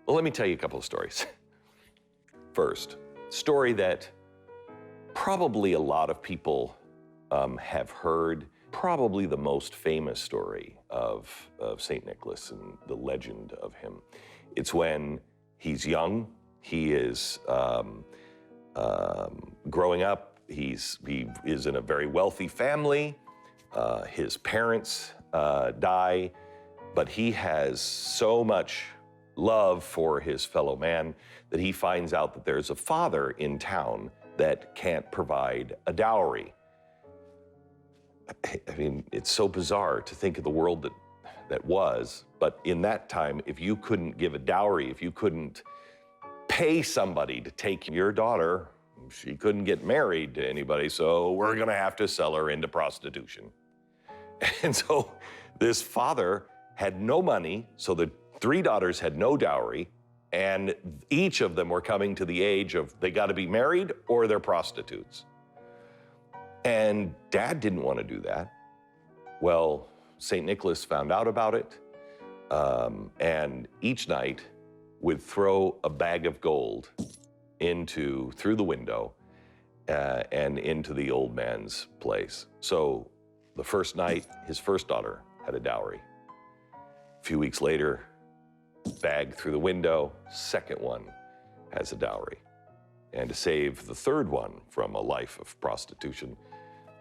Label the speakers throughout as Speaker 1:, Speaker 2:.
Speaker 1: Well, let me tell you a couple of stories. First, story that probably a lot of people have heard, probably the most famous story of St. Nicholas and the legend of him. It's when he's young, he is growing up, he is in a very wealthy family, his parents die, but he has so much love for his fellow man that he finds out that there's a father in town that can't provide a dowry. I mean, it's so bizarre to think of the world that was, but in that time, if you couldn't give a dowry, if you couldn't pay somebody to take your daughter, she couldn't get married to anybody, so we're gonna have to sell her into prostitution. And so this father had no money, so the 3 daughters had no dowry, and each of them were coming to the age of they gotta be married or they're prostitutes. And Dad didn't want to do that. Well, St. Nicholas found out about it, and each night would throw a bag of gold through the window and into the old man's place. So the first night, his first daughter had a dowry. A few weeks later, bag through the window, second one has a dowry. And to save the third one from a life of prostitution,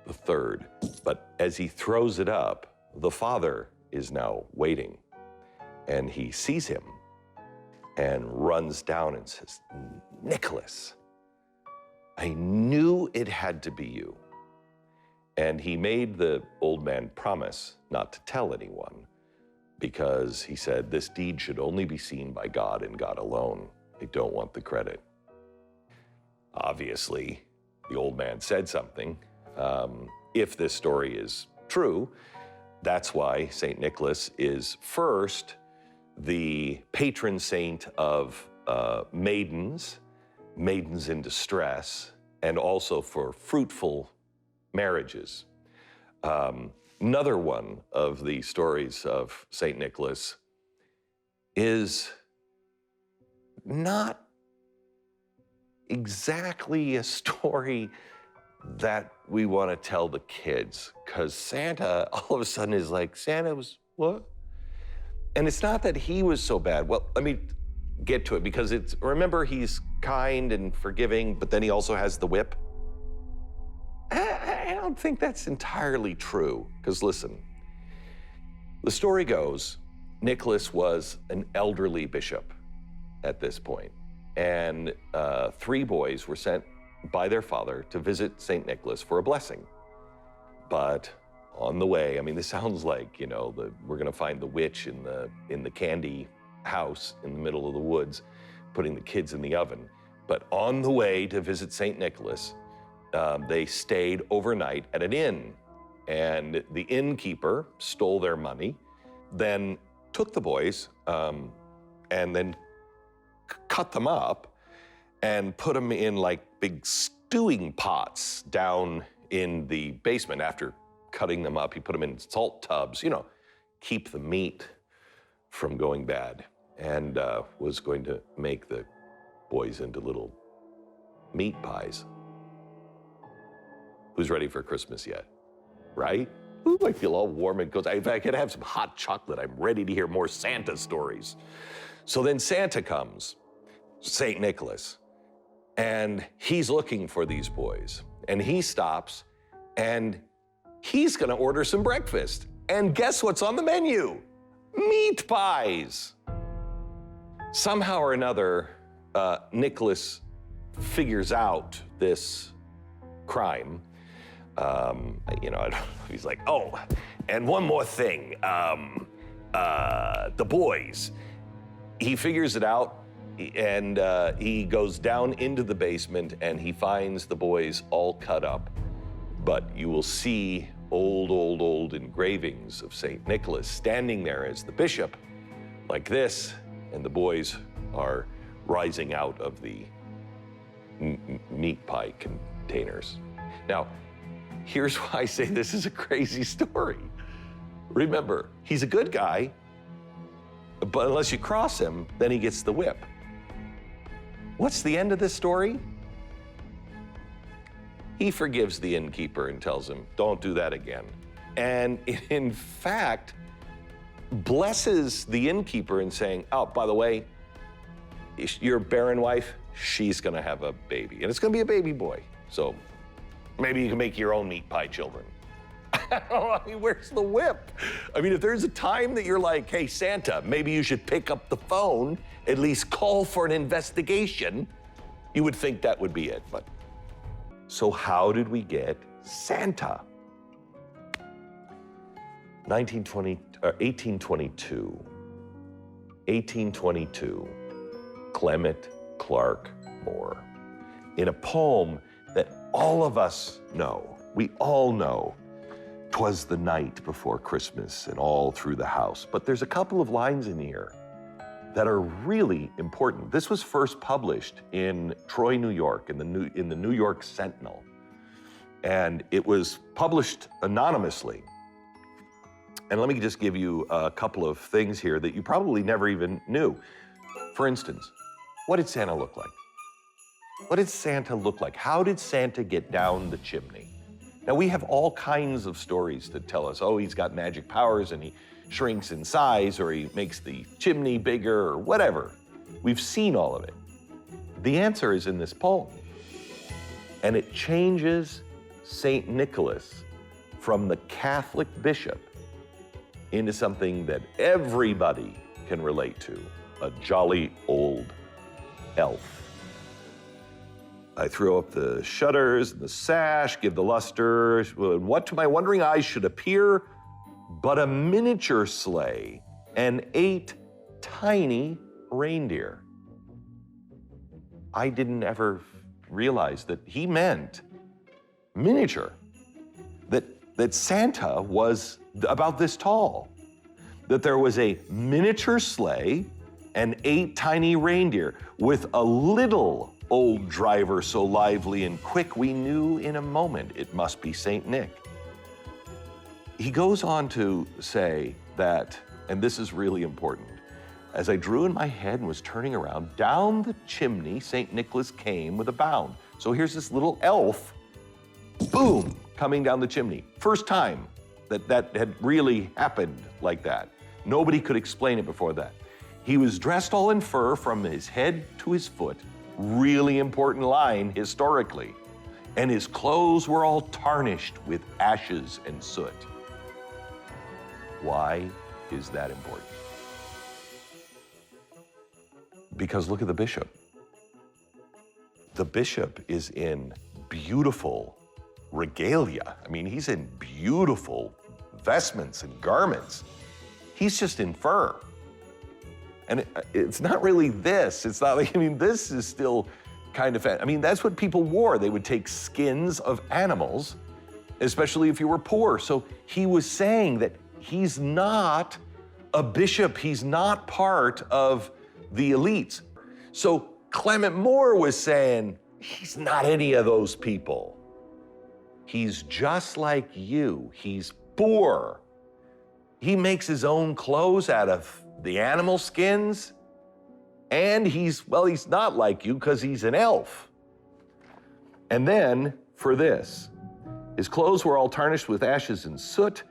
Speaker 1: the third. But as he throws it up, the father is now waiting, and he sees him and runs down and says, "Nicholas, I knew it had to be you." And he made the old man promise not to tell anyone, because he said, this deed should only be seen by God and God alone. I don't want the credit. Obviously, the old man said something. If this story is true, that's why St. Nicholas is first the patron saint of maidens in distress, and also for fruitful marriages. Another one of the stories of St. Nicholas is not exactly a story that we want to tell the kids, because Santa all of a sudden is like, Santa was what? And it's not that he was so bad. Well, let me get to it, because remember, he's kind and forgiving, but then he also has the whip. I don't think that's entirely true, because listen, the story goes, Nicholas was an elderly bishop at this point, and 3 boys were sent by their father to visit St. Nicholas for a blessing. But on the way, I mean, this sounds like, you know, we're gonna find the witch in the candy house in the middle of the woods, putting the kids in the oven. But on the way to visit St. Nicholas, they stayed overnight at an inn, and the innkeeper stole their money, then took the boys and then cut them up and put them in like big stewing pots down in the basement. After cutting them up, he put them in salt tubs, you know, keep the meat from going bad, and was going to make the boys into little meat pies. Who's ready for Christmas yet? Right? Ooh, I feel all warm and cozy. If I could have some hot chocolate, I'm ready to hear more Santa stories. So then Santa comes, St. Nicholas, and he's looking for these boys. And he stops, and he's gonna order some breakfast. And guess what's on the menu? Meat pies. Somehow or another, Nicholas figures out this crime. You know, I don't know, he's like, oh, and one more thing, the boys. He figures it out, and he goes down into the basement, and he finds the boys all cut up. But you will see old engravings of St. Nicholas standing there as the bishop, like this, and the boys are rising out of the meat pie containers. Now, here's why I say this is a crazy story. Remember, he's a good guy, But unless you cross him, then he gets the whip. What's the end of this story? He forgives the innkeeper and tells him, don't do that again. And in fact, blesses the innkeeper in saying, oh, by the way, your barren wife, she's gonna have a baby, and it's gonna be a baby boy. So maybe you can make your own meat pie children. I mean, where's the whip? I mean, if there's a time that you're like, hey, Santa, maybe you should pick up the phone, at least call for an investigation, you would think that would be it. But so how did we get Santa? 1822, Clement Clark Moore, in a poem that all of us know, we all know, 'twas the night before Christmas and all through the house. But there's a couple of lines in here that are really important. This was first published in Troy, New York, in the New York Sentinel. And it was published anonymously. And let me just give you a couple of things here that you probably never even knew. For instance, what did Santa look like? What did Santa look like? How did Santa get down the chimney? Now, we have all kinds of stories that tell us, oh, he's got magic powers and he shrinks in size, or he makes the chimney bigger, or whatever. We've seen all of it. The answer is in this poem. And it changes St. Nicholas from the Catholic bishop into something that everybody can relate to, a jolly old elf. I throw up the shutters and the sash, give the luster. What to my wondering eyes should appear but a miniature sleigh and 8 tiny reindeer. I didn't ever realize that he meant miniature, that Santa was about this tall, that there was a miniature sleigh and 8 tiny reindeer with a little old driver so lively and quick we knew in a moment it must be Saint Nick. He goes on to say that, and this is really important, as I drew in my head and was turning around, down the chimney Saint Nicholas came with a bound. So here's this little elf, boom, coming down the chimney. First time that had really happened like that. Nobody could explain it before that. He was dressed all in fur from his head to his foot, really important line historically, and his clothes were all tarnished with ashes and soot. Why is that important? Because look at the bishop. The bishop is in beautiful regalia. I mean, he's in beautiful vestments and garments. He's just in fur. And it's not really this. It's not like, I mean, this is still kind of, I mean, that's what people wore. They would take skins of animals, especially if you were poor. So he was saying that he's not a bishop. He's not part of the elites. So Clement Moore was saying, he's not any of those people. He's just like you. He's poor. He makes his own clothes out of the animal skins, and he's not like you because he's an elf. And then for this, his clothes were all tarnished with ashes and soot,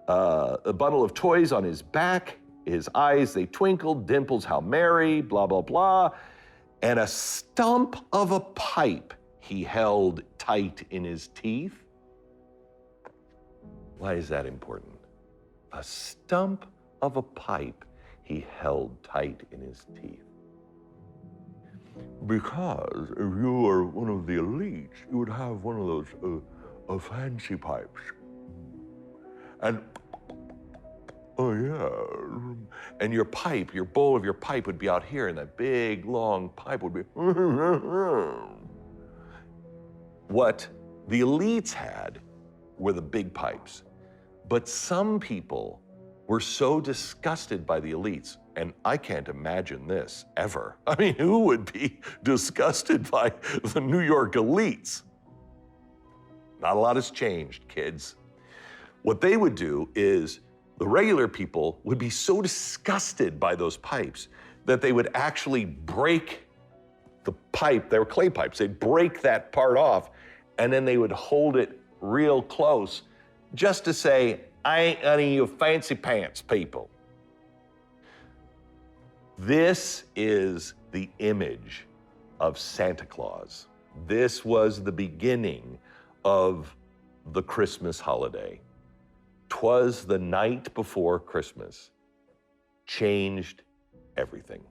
Speaker 1: a bundle of toys on his back, his eyes, they twinkled, dimples, how merry, blah, blah, blah, and a stump of a pipe he held tight in his teeth. Why is that important? A stump of a pipe he held tight in his teeth. Because if you were one of the elites, you would have one of those fancy pipes. And, oh yeah, and your pipe, your bowl of your pipe would be out here, and that big, long pipe would be. What the elites had were the big pipes. But some people were so disgusted by the elites, and I can't imagine this ever. I mean, who would be disgusted by the New York elites? Not a lot has changed, kids. What they would do is The regular people would be so disgusted by those pipes that they would actually break the pipe. They were clay pipes. They'd break that part off, and then they would hold it real close just to say, I ain't any of you fancy pants people. This is the image of Santa Claus. This was the beginning of the Christmas holiday. 'Twas the night before Christmas changed everything.